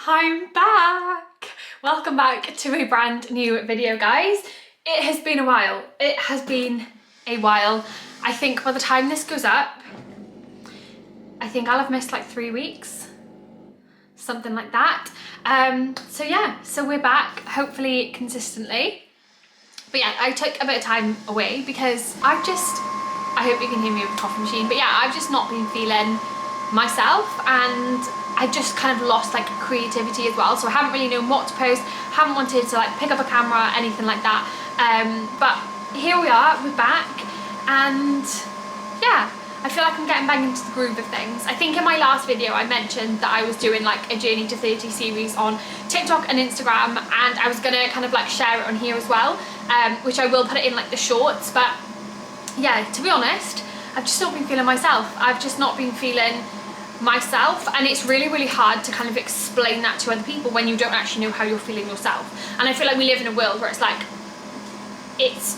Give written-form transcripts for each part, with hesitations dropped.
I'm back! Welcome back to a brand new video, guys. It has been a while. It has been a while. I think by the time this goes up, I think I'll have missed like 3 weeks, something like that. So yeah, so we're back, hopefully consistently. But yeah, I took a bit of time away because I hope you can hear me with the coffee machine, but yeah, I've just not been feeling myself, and I just kind of lost like creativity as well, so I haven't really known what to post, haven't wanted to like pick up a camera, anything like that. But here we are, we're back, and yeah, I feel like I'm getting back into the groove of things. I think in my last video I mentioned that I was doing like a Journey to 30 series on TikTok and Instagram, and I was gonna kind of like share it on here as well, which I will put it in like the shorts. But yeah, to be honest, I've just not been feeling myself. I've just not been feeling myself, and it's really hard to kind of explain that to other people when you don't actually know how you're feeling yourself. And I feel like we live in a world where it's like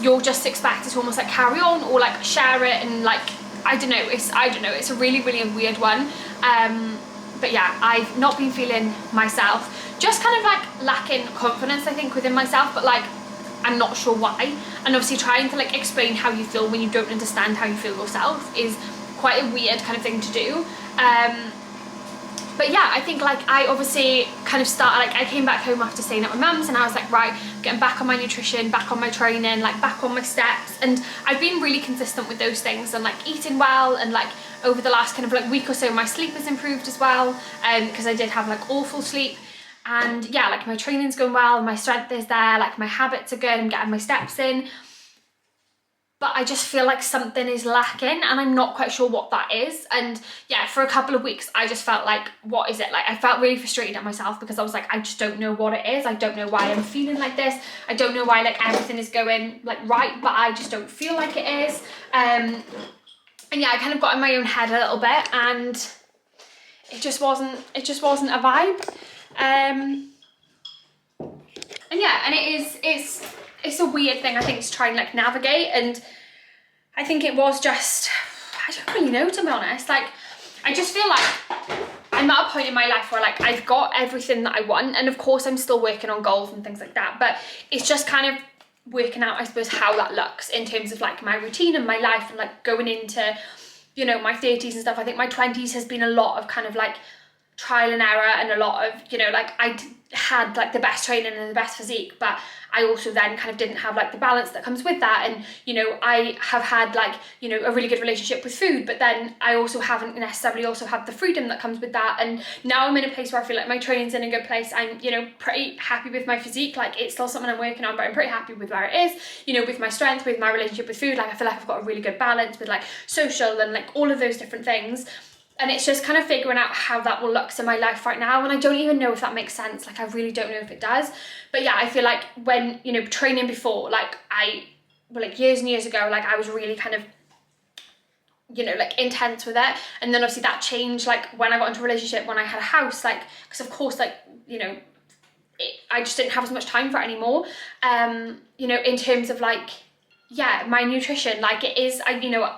you're just expected to almost like carry on or like share it, and like I don't know, it's a really weird one. But yeah, I've not been feeling myself, just kind of like lacking confidence I think within myself, but like I'm not sure why. And obviously trying to like explain how you feel when you don't understand how you feel yourself is quite a weird kind of thing to do. But yeah, I think like I obviously kind of started, like I came back home after staying at my mum's, and I was like, right, getting back on my nutrition, back on my training, like back on my steps. And I've been really consistent with those things, and like eating well, and like over the last kind of like week or so my sleep has improved as well, because I did have like awful sleep. And yeah, like my training's going well, my strength is there, like my habits are good, I'm getting my steps in. But I just feel like something is lacking, and I'm not quite sure what that is. And yeah, for a couple of weeks I just felt like, what is it? Like I felt really frustrated at myself because I was like, I just don't know what it is. I don't know why I'm feeling like this. I don't know why like everything is going like right, but I just don't feel like it is. And yeah, I kind of got in my own head a little bit, and it just wasn't a vibe. And yeah, and it's a weird thing I think to try and like navigate. And I think it was just, I don't really know, to be honest. Like I just feel like I'm at a point in my life where like I've got everything that I want, and of course I'm still working on goals and things like that, but it's just kind of working out, I suppose, how that looks in terms of like my routine and my life, and like going into, you know, my 30s and stuff. I think my 20s has been a lot of kind of like trial and error, and a lot of, you know, like I had like the best training and the best physique, but I also then kind of didn't have like the balance that comes with that. And you know, I have had like, you know, a really good relationship with food, but then I also haven't necessarily also had the freedom that comes with that. And now I'm in a place where I feel like my training's in a good place. I'm, you know, pretty happy with my physique. Like it's still something I'm working on, but I'm pretty happy with where it is, you know, with my strength, with my relationship with food. Like I feel like I've got a really good balance with like social and like all of those different things. And it's just kind of figuring out how that will look in my life right now. And I don't even know if that makes sense. Like I really don't know if it does. But yeah, I feel like when, you know, training before, like like years and years ago, like I was really kind of, you know, like intense with it. And then obviously that changed like when I got into a relationship, when I had a house, like, because of course, like, you know, I just didn't have as much time for it anymore. You know, in terms of like, yeah, my nutrition, like it is, you know,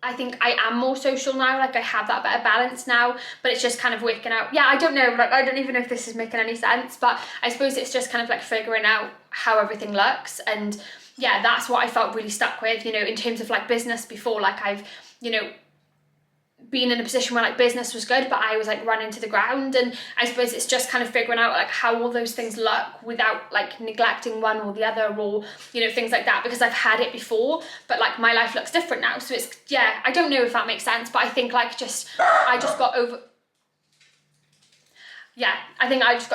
I think I am more social now, like I have that better balance now, but it's just kind of working out. Yeah, I don't know, like I don't even know if this is making any sense, but I suppose it's just kind of like figuring out how everything looks. And yeah, that's what I felt really stuck with, you know, in terms of like business before. Like I've, you know, been in a position where like business was good, but I was like running to the ground. And I suppose it's just kind of figuring out like how all those things look without like neglecting one or the other, or, you know, things like that, because I've had it before, but like my life looks different now. So it's, yeah, I don't know if that makes sense, but I think like I just got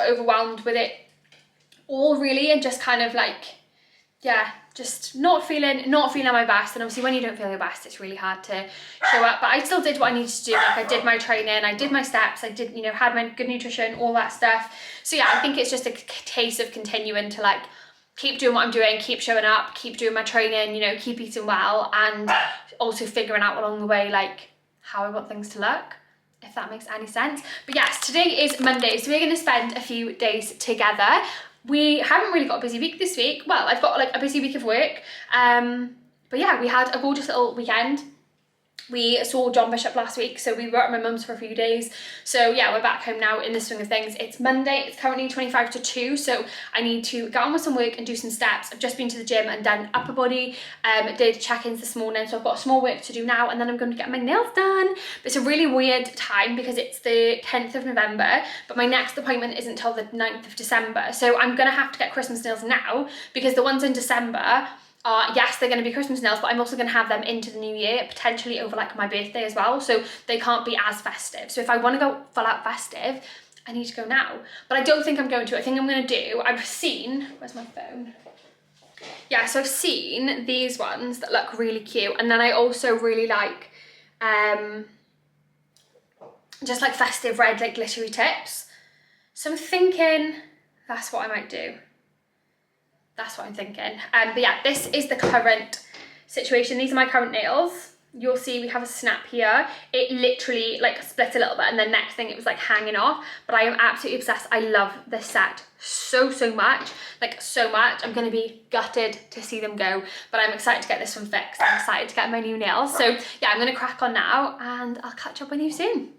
overwhelmed with it all really, and just kind of like, yeah, just not feeling my best. And obviously when you don't feel your best, it's really hard to show up. But I still did what I needed to do. Like I did my training, I did my steps, I did, you know, had my good nutrition, all that stuff. So yeah, I think it's just a case of continuing to like keep doing what I'm doing, keep showing up, keep doing my training, you know, keep eating well, and also figuring out along the way like how I want things to look, if that makes any sense. But yes, today is Monday, so we're going to spend a few days together. We haven't really got a busy week this week. Well, I've got like a busy week of work, but yeah, we had a gorgeous little weekend. We saw John Bishop last week, so we were at my mum's for a few days. So yeah, we're back home now in the swing of things. It's Monday, it's currently 25 to 2, so I need to get on with some work and do some steps. I've just been to the gym and done upper body, did check-ins this morning, so I've got some more work to do now, and then I'm going to get my nails done. But it's a really weird time because it's the 10th of November, but my next appointment isn't until the 9th of December. So I'm gonna have to get Christmas nails now because the ones in December yes, they're going to be Christmas nails, but I'm also going to have them into the new year, potentially over like my birthday as well, so they can't be as festive. So if I want to go full out festive, I need to go now. But I don't think I'm going to. I think I'm going to do, I've seen, where's my phone? Yeah, so I've seen these ones that look really cute, and then I also really like just like festive red, like glittery tips. So I'm thinking that's what I might do. That's what I'm thinking. But yeah, this is the current situation. These are my current nails. You'll see we have a snap here. It literally like split a little bit, and then next thing it was like hanging off. But I am absolutely obsessed. I love this set so much, like so much. I'm gonna be gutted to see them go, but I'm excited to get this one fixed. I'm excited to get my new nails. So yeah, I'm gonna crack on now and I'll catch up with you soon.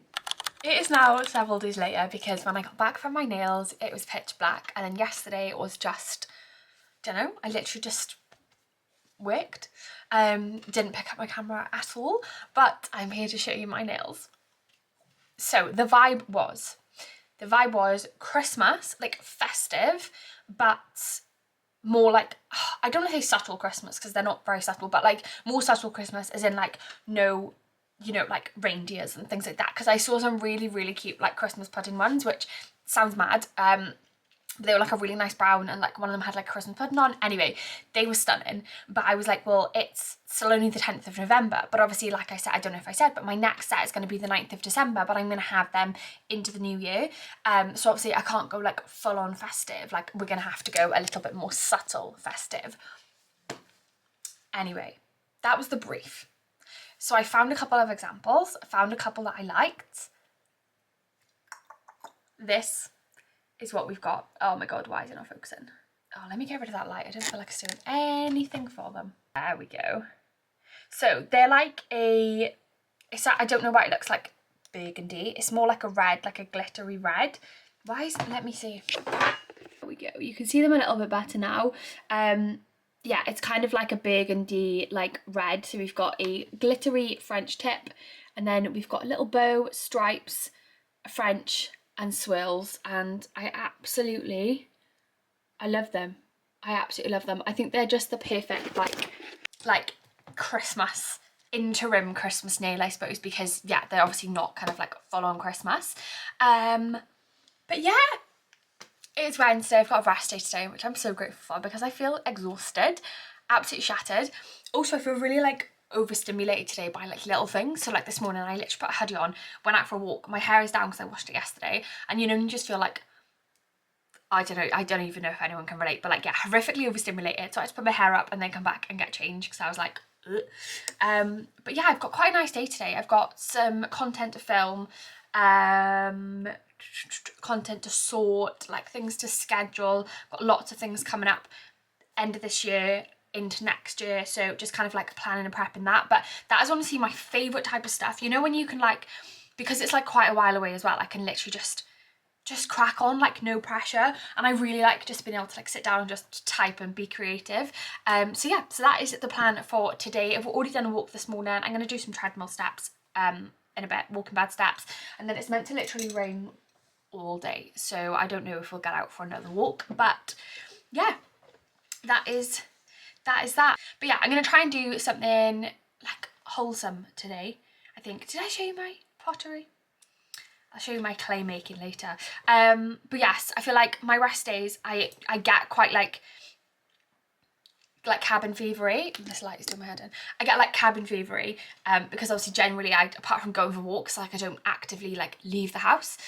It is now several days later because when I got back from my nails, it was pitch black, and then yesterday it was just, don't know, I literally just worked. Didn't pick up my camera at all, but I'm here to show you my nails. So the vibe was Christmas, like festive, but more like, I don't want to say subtle Christmas because they're not very subtle, but like more subtle Christmas as in like no, you know, like reindeers and things like that, because I saw some really cute like Christmas pudding ones, which sounds mad. They were like a really nice brown, and like one of them had like a Christmas pudding on. Anyway, they were stunning, but I was like, well, it's still only the 10th of November, but obviously, like I said, I don't know if I said, but my next set is going to be the 9th of December, but I'm going to have them into the new year. So obviously I can't go like full on festive, like we're going to have to go a little bit more subtle festive. Anyway, that was the brief. So I found a couple of examples, I found a couple that I liked. This is what we've got. Oh my god, why is it not focusing? Oh, let me get rid of that light. I don't feel like it's doing anything for them. There we go. So they're like I don't know why it looks like burgundy. It's more like a red, like a glittery red. Why is, let me see. There we go. You can see them a little bit better now. Yeah, it's kind of like a burgundy, like red. So we've got a glittery French tip, and then we've got a little bow, stripes, French, and swirls, and I love them. I absolutely love them. I think they're just the perfect like Christmas interim Christmas nail, I suppose, because yeah, they're obviously not kind of like full on Christmas. But yeah, it's Wednesday. I've got a rest day today, which I'm so grateful for because I feel exhausted, absolutely shattered. Also, I feel really like overstimulated today by like little things. So like this morning I literally put a hoodie on, went out for a walk, my hair is down because I washed it yesterday, and you know, you just feel like, I don't know, I don't even know if anyone can relate, but like yeah, horrifically overstimulated. So I just put my hair up and then come back and get changed because I was like ugh. But yeah, I've got quite a nice day today. I've got some content to film, content to sort, like things to schedule, got lots of things coming up end of this year into next year, so just kind of like planning and prepping that. But that is honestly my favorite type of stuff, you know, when you can like, because it's like quite a while away as well, I can literally just crack on, like no pressure, and I really like just being able to like sit down and just type and be creative. So yeah, so that is the plan for today. I've already done a walk this morning. I'm going to do some treadmill steps in a bit, walking bad steps, and then it's meant to literally rain all day, so I don't know if we'll get out for another walk, but yeah, that is that. But yeah, I'm gonna try and do something like wholesome today, I think. Did I show you my pottery? I'll show you my clay making later. But yes, I feel like my rest days I get quite like cabin fevery. This light is doing my head in. I get like cabin fevery because obviously generally I, apart from going for walks, like I don't actively like leave the house.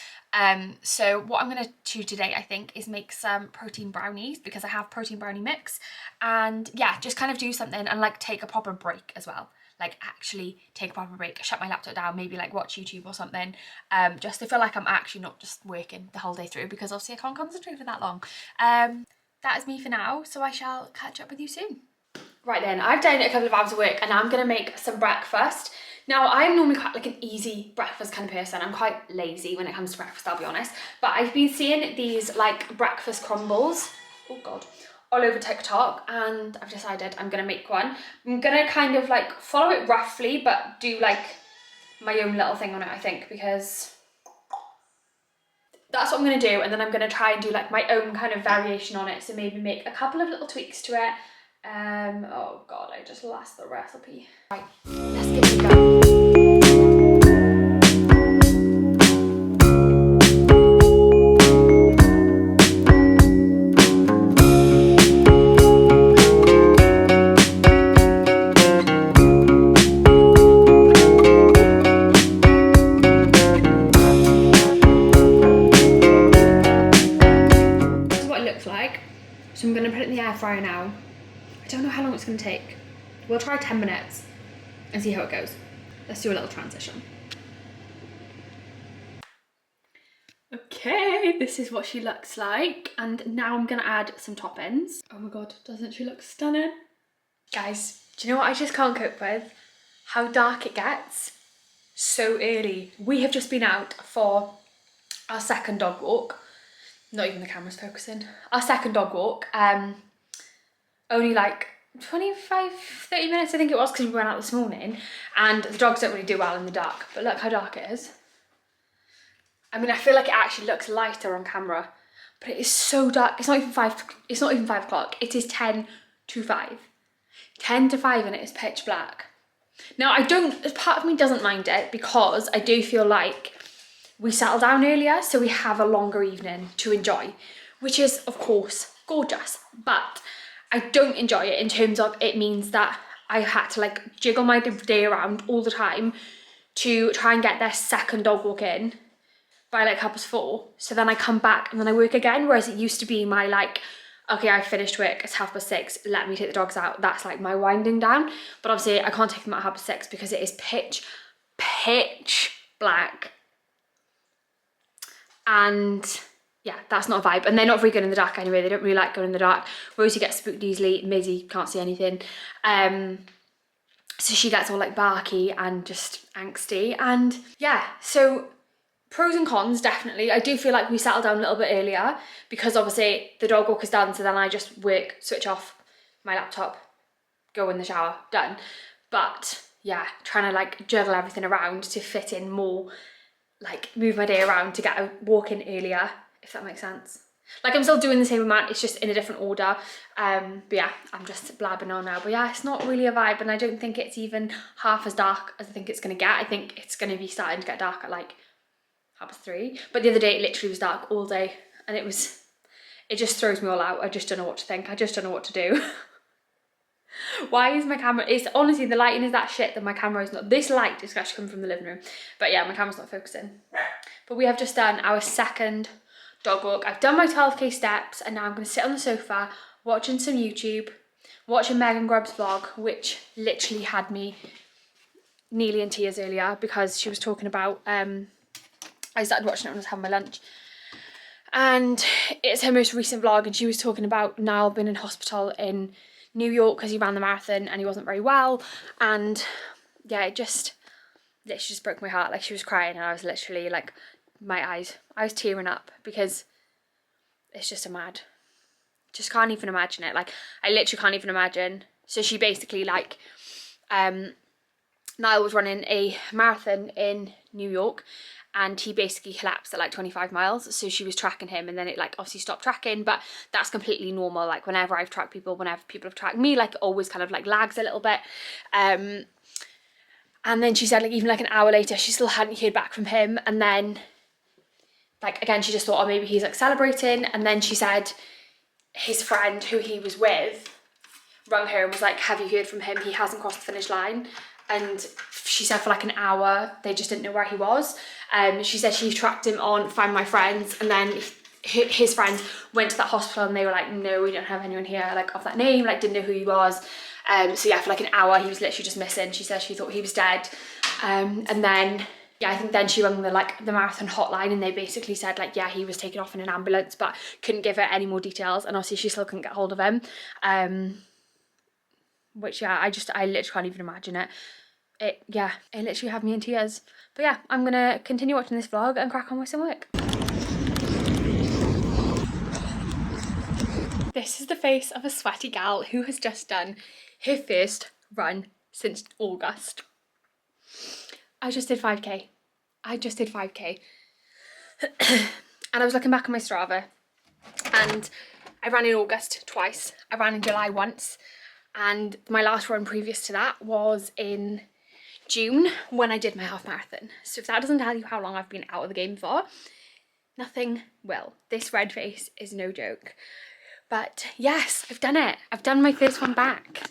So what I'm gonna do today, I think, is make some protein brownies because I have protein brownie mix, and yeah, just kind of do something and like take a proper break as well. Like actually take a proper break, shut my laptop down, maybe like watch YouTube or something, just to feel like I'm actually not just working the whole day through, because obviously I can't concentrate for that long. That is me for now, so I shall catch up with you soon. Right then, I've done a couple of hours of work and I'm gonna make some breakfast. Now, I'm normally quite like an easy breakfast kind of person. I'm quite lazy when it comes to breakfast, I'll be honest. But I've been seeing these like breakfast crumbles, oh God, all over TikTok, and I've decided I'm gonna make one. I'm gonna kind of like follow it roughly, but do like my own little thing on it, I think, because that's what I'm gonna do. And then I'm gonna try and do like my own kind of variation on it. So maybe make a couple of little tweaks to it. Oh God, I just lost the recipe. Right, let's give it a go. This is what it looks like. So I'm gonna put it in the air fryer now. I don't know how long it's gonna take. We'll try 10 minutes and see how it goes. Let's do a little transition. Okay, this is what she looks like. And now I'm gonna add some toppings. Oh my God, doesn't she look stunning? Guys, do you know what I just can't cope with? How dark it gets so early. We have just been out for our second dog walk. Not even the camera's focusing. Our second dog walk. Only like 25, 30 minutes I think it was, because we went out this morning, and the dogs don't really do well in the dark, but look how dark it is. I mean, I feel like it actually looks lighter on camera, but it is so dark. It's not even 5 o'clock. It is 10 to 5. 10 to 5 and it is pitch black. Now, part of me doesn't mind it, because I do feel like we settle down earlier, so we have a longer evening to enjoy, which is of course gorgeous, but I don't enjoy it in terms of it means that I had to like jiggle my day around all the time to try and get their second dog walk in by like 4:30. So then I come back and then I work again, whereas it used to be my like, okay, I finished work, it's 6:30, let me take the dogs out. That's like my winding down. But obviously I can't take them at 6:30 because it is pitch black. And yeah, that's not a vibe. And they're not very good in the dark anyway. They don't really like going in the dark. Rosie gets spooked easily. Maisie can't see anything. So she gets all like barky and just angsty. And yeah, so pros and cons, definitely. I do feel like we settle down a little bit earlier because obviously the dog walk is done. So then I just work, switch off my laptop, go in the shower, done. But yeah, trying to like juggle everything around to fit in more, like move my day around to get a walk in earlier, if that makes sense. Like I'm still doing the same amount, it's just in a different order. But yeah, I'm just blabbing on now. But yeah, it's not really a vibe, and I don't think it's even half as dark as I think it's gonna get. I think it's gonna be starting to get dark at like 3:30. But the other day it literally was dark all day, and it just throws me all out. I just don't know what to think. I just don't know what to do. Why is my camera, it's honestly, the lighting is that shit that my camera is not, this light is actually coming from the living room, but yeah, my camera's not focusing. But we have just done our second dog walk. I've done my 12k steps, and now I'm going to sit on the sofa watching some YouTube, watching Megan Grubb's vlog, which literally had me nearly in tears earlier, because she was talking about, I started watching it when I was having my lunch, and it's her most recent vlog, and she was talking about Niall being in hospital in New York because he ran the marathon and he wasn't very well. And yeah, it just literally just broke my heart. Like, she was crying and I was literally like, I was tearing up, because it's just just can't even imagine it. Like, I literally can't even imagine. So she basically like, Niall was running a marathon in New York, and he basically collapsed at like 25 miles. So she was tracking him, and then it like obviously stopped tracking, but that's completely normal. Like whenever I've tracked people, whenever people have tracked me, like it always kind of like lags a little bit. And then she said like even like an hour later, she still hadn't heard back from him. And then like, again, she just thought, oh, maybe he's like celebrating. And then she said his friend who he was with rang her and was like, have you heard from him? He hasn't crossed the finish line. And she said for like an hour, they just didn't know where he was. She said she tracked him on Find My Friends, and then his friends went to that hospital and they were like, no, we don't have anyone here like of that name, like didn't know who he was. So yeah, for like an hour, he was literally just missing. She said she thought he was dead. And then, yeah, I think then she rang the marathon hotline, and they basically said like, yeah, he was taken off in an ambulance, but couldn't give her any more details. And obviously she still couldn't get hold of him. Which, yeah, I literally can't even imagine it. it literally had me in tears. But yeah, I'm gonna continue watching this vlog and crack on with some work. This is the face of a sweaty gal who has just done her first run since August. I just did 5k. I just did 5k. And I was looking back on my Strava, and I ran in August twice. I ran in July once, and my last run previous to that was in June when I did my half marathon. So if that doesn't tell you how long I've been out of the game for, nothing will. This red face is no joke. But yes, I've done it. I've done my first one back.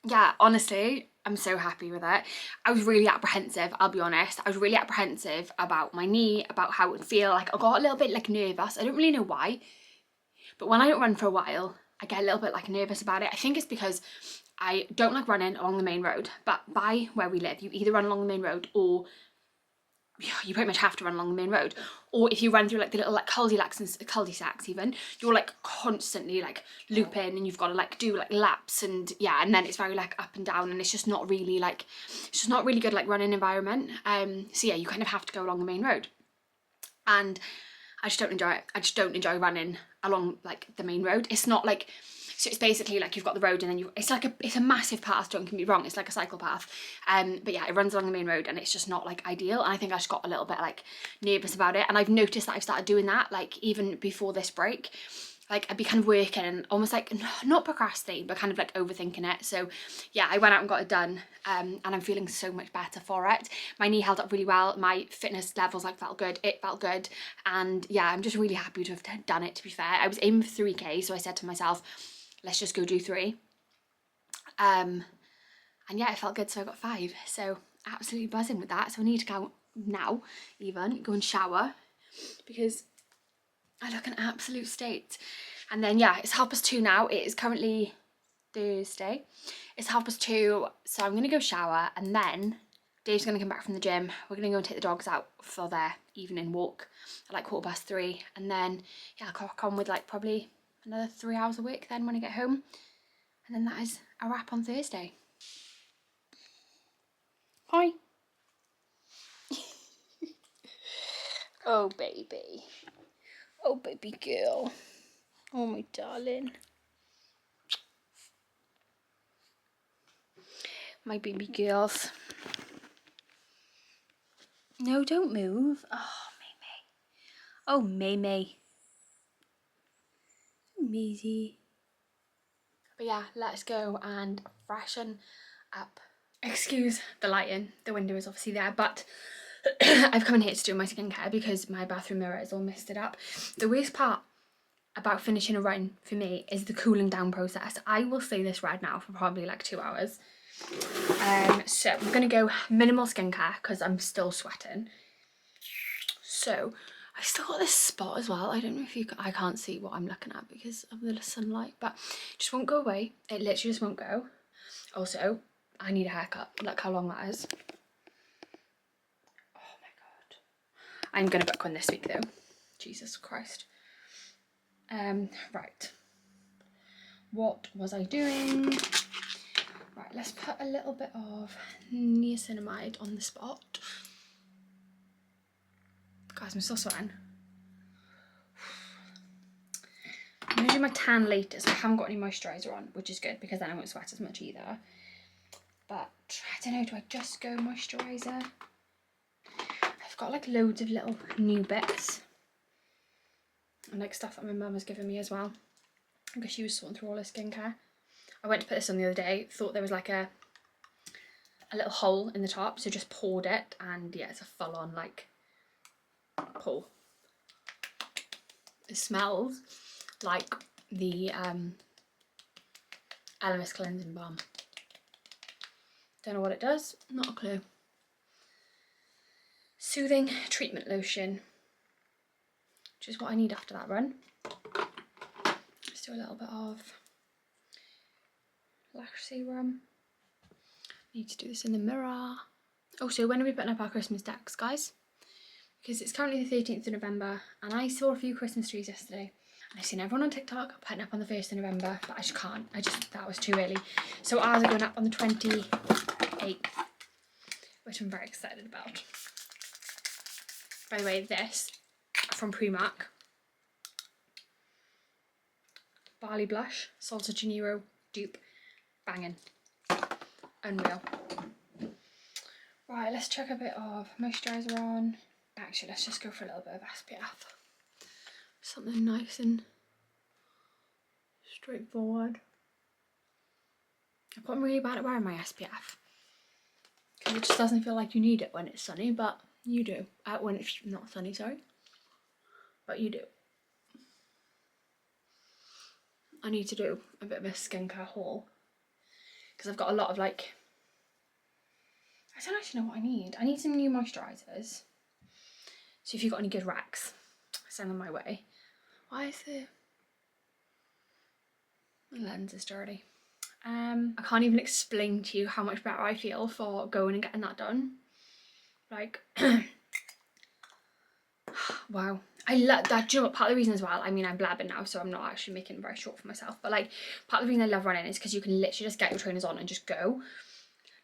Yeah, honestly, I'm so happy with it. I was really apprehensive, I'll be honest. I was really apprehensive about my knee, about how it would feel. Like I got a little bit like nervous. I don't really know why. But when I don't run for a while, I get a little bit like nervous about it. I think it's because I don't like running along the main road. But by where we live, you either run along the main road or you pretty much have to run along the main road, or if you run through like the little like cul-de-sacs even, you're like constantly like looping, and you've got to like do like laps, and yeah, and then it's very like up and down, and it's just not really like, it's just not really good like running environment. So yeah, you kind of have to go along the main road, and I just don't enjoy it. I just don't enjoy running along like the main road. It's not like, so it's basically like you've got the road, and then it's a massive path, don't get me wrong, it's like a cycle path. But yeah, it runs along the main road, and it's just not like ideal. And I think I just got a little bit like nervous about it. And I've noticed that I've started doing that like even before this break. Like I'd be kind of working and almost like not procrastinating, but kind of like overthinking it. So yeah, I went out and got it done, and I'm feeling so much better for it. My knee held up really well. My fitness levels like felt good. It felt good, and yeah, I'm just really happy to have done it. To be fair, I was aiming for 3k, so I said to myself, let's just go do 3. And yeah, it felt good, so I got 5. So absolutely buzzing with that. So I need to go now, even go and shower, because I look an absolute state. And then yeah, it's 2:30 now. It is currently Thursday. It's 2:30, so I'm gonna go shower, and then Dave's gonna come back from the gym. We're gonna go and take the dogs out for their evening walk at like 3:15, and then yeah, I'll crack on with like probably another 3 hours a week then when I get home, and then that is a wrap on Thursday. Hi. Oh baby. Oh baby girl. Oh my darling. My baby girls. No, don't move. Oh, Mimi. Oh, Mimi. Maisie. But yeah, let's go and freshen up. Excuse the lighting. The window is obviously there, but I've come in here to do my skincare because my bathroom mirror is all misted up. The worst part about finishing a run for me is the cooling down process. I will stay this red now for probably like 2 hours. So I'm gonna go minimal skincare because I'm still sweating. So I still got this spot as well. I don't know if I can't see what I'm looking at because of the sunlight, but it just won't go away. It literally just won't go. Also, I need a haircut. Look how long that is. Oh my god. I'm gonna book one this week though. Jesus Christ. Right. What was I doing? Right, let's put a little bit of niacinamide on the spot. Guys, I'm still sweating. I'm gonna do my tan later, so I haven't got any moisturiser on, which is good because then I won't sweat as much either. But I don't know, do I just go moisturiser? I've got like loads of little new bits and like stuff that my mum has given me as well, because she was sorting through all her skincare. I went to put this on the other day, thought there was like a little hole in the top, so just poured it, and yeah, it's a full on like pull. It smells like the Elemis cleansing balm. Don't know what it does, not a clue. Soothing treatment lotion, which is what I need after that run. Just do a little bit of lash serum. Need to do this in the mirror. Also, when are we putting up our Christmas decks, guys? Because it's currently the 13th of November, and I saw a few Christmas trees yesterday. And I've seen everyone on TikTok putting up on the 1st of November, but I just can't. That was too early. So ours are going up on the 28th. which I'm very excited about. By the way, this from Primark. Barley Blush, Salsa Janeiro dupe. Banging. Unreal. Right, let's chuck a bit of moisturiser on. Actually, let's just go for a little bit of SPF. Something nice and straightforward. I've gotten really bad at wearing my SPF. Because it just doesn't feel like you need it when it's sunny, but you do. When it's not sunny, sorry. But you do. I need to do a bit of a skincare haul. Because I've got a lot of like... I don't actually know what I need. I need some new moisturisers. So if you've got any good racks, send them my way. Why is the lens is dirty? I can't even explain to you how much better I feel for going and getting that done. Like, wow. I love that. Do you know what? Part of the reason as well, I mean, I'm blabbing now, so I'm not actually making it very short for myself, but like, part of the reason I love running is because you can literally just get your trainers on and just go.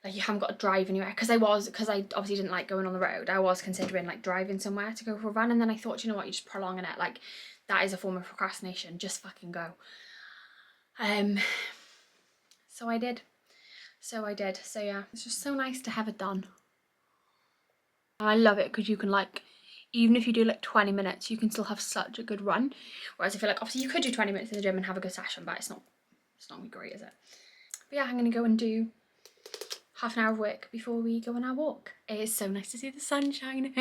Like, you haven't got to drive anywhere. Because I obviously didn't like going on the road. I was considering like driving somewhere to go for a run, and then I thought, you know what, you're just prolonging it. Like, that is a form of procrastination. Just fucking go. So I did. So yeah, it's just so nice to have it done. And I love it because you can like, even if you do like 20 minutes, you can still have such a good run. Whereas I feel like obviously you could do 20 minutes in the gym and have a good session, but it's not really great, is it? But yeah, I'm gonna go and do half an hour of work before we go on our walk. It is so nice to see the sun shining.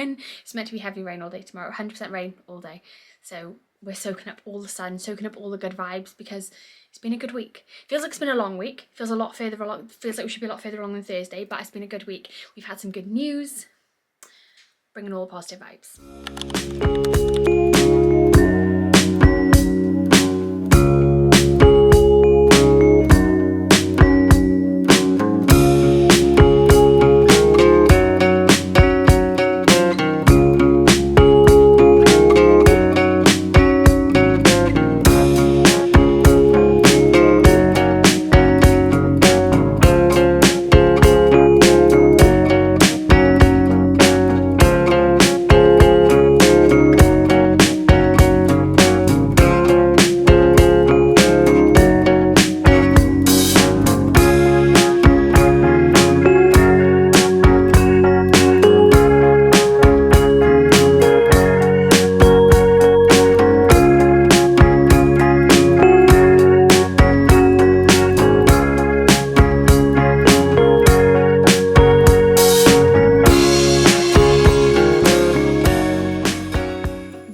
It's meant to be heavy rain all day tomorrow, 100% rain all day. So we're soaking up all the sun, soaking up all the good vibes because it's been a good week. Feels like it's been a long week. Feels a lot further along. Feels like we should be a lot further along than Thursday, but it's been a good week. We've had some good news, bringing all the positive vibes.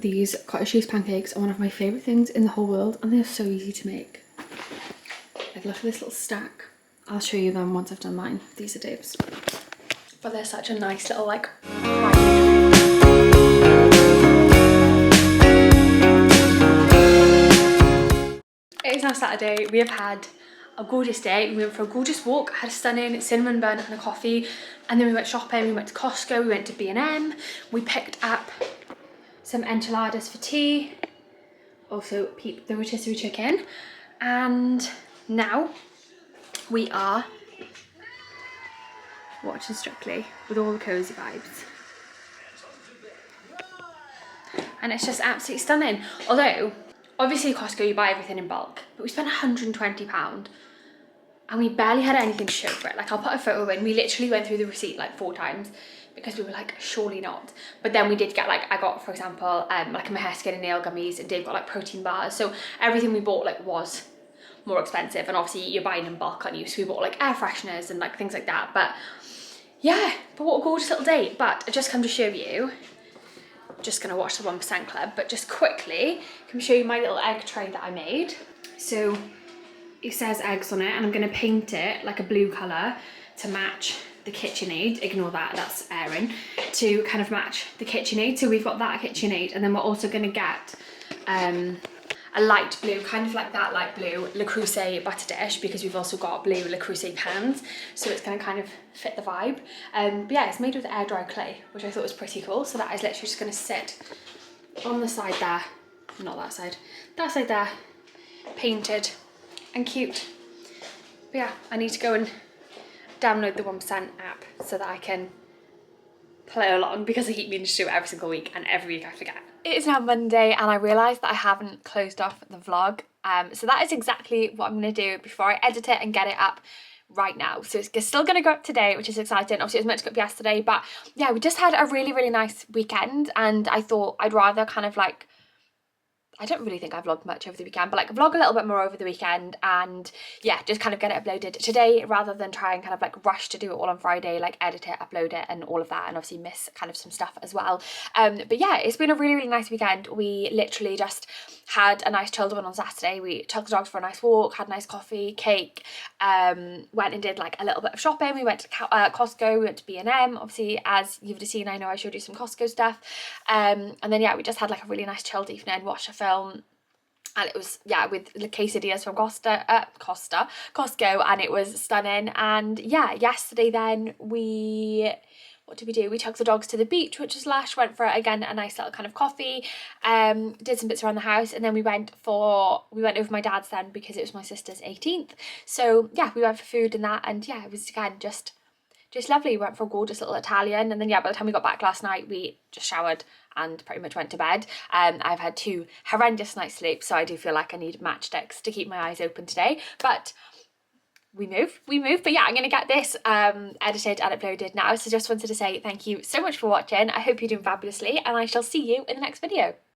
These cottage cheese pancakes are one of my favourite things in the whole world, and they're so easy to make. Like, look at this little stack. I'll show you them once I've done mine. These are Dave's. But they're such a nice little like... It is now Saturday. We have had a gorgeous day. We went for a gorgeous walk, had a stunning cinnamon bun and a coffee, and then we went shopping. We went to Costco, we went to B&M, we picked up some enchiladas for tea, also peeped the rotisserie chicken, and now we are watching Strictly with all the cozy vibes. And it's just absolutely stunning. Although, obviously Costco you buy everything in bulk, but we spent £120 and we barely had anything to show for it. Like, I'll put a photo in. We literally went through the receipt like 4 times because we were like, surely not. But then we did get like, I got, for example, like my hair, skin and nail gummies, and Dave got like protein bars. So everything we bought like was more expensive, and obviously you're buying in bulk, aren't you? So we bought like air fresheners and like things like that. But yeah, but what a gorgeous little day. But I just come to show you, just gonna watch the 1% Club, but just quickly can show you my little egg tray that I made. So it says eggs on it, and I'm gonna paint it like a blue colour to match the KitchenAid. Ignore that, that's Erin. To kind of match the KitchenAid. So we've got that KitchenAid, and then we're also gonna get a light blue, kind of like that light blue Le Creuset butter dish, because we've also got blue Le Creuset pans, so it's gonna kind of fit the vibe. But yeah, it's made with air dry clay, which I thought was pretty cool. So that is literally just gonna sit on the side there, not that side there, painted and cute. But yeah, I need to go and download the 1% app so that I can play along because I keep meaning to do it every single week and every week I forget. It is now Monday and I realised that I haven't closed off the vlog. So that is exactly what I'm going to do before I edit it and get it up right now. So it's still going to go up today, which is exciting. Obviously it was meant to go up yesterday, but yeah, we just had a really nice weekend and I thought I'd rather kind of like, I don't really think I vlogged much over the weekend, but like vlog a little bit more over the weekend and yeah, just kind of get it uploaded today rather than try and kind of like rush to do it all on Friday, like edit it, upload it and all of that, and obviously miss kind of some stuff as well. But yeah, it's been a really nice weekend. We literally just had a nice chilled one on Saturday. We took the dogs for a nice walk, had a nice coffee, cake, went and did like a little bit of shopping. We went to Costco, we went to B&M, obviously as you've seen, I know I showed you some Costco stuff, and then yeah, we just had like a really nice chilled evening, watched a film, and it was, yeah, with the quesadillas from Costco, and it was stunning. And yeah, yesterday then what did we do? We took the dogs to the beach, which was lush, went for, again, a nice little kind of coffee, did some bits around the house, and then we went over my dad's then because it was my sister's 18th. So yeah, we went for food and that, and yeah, it was again just lovely. We went for a gorgeous little Italian, and then yeah, by the time we got back last night, we just showered and pretty much went to bed. I've had 2 horrendous nights sleep, so I do feel like I need matchsticks to keep my eyes open today, but we move. But yeah, I'm gonna get this edited and uploaded now. So just wanted to say thank you so much for watching. I hope you're doing fabulously, and I shall see you in the next video.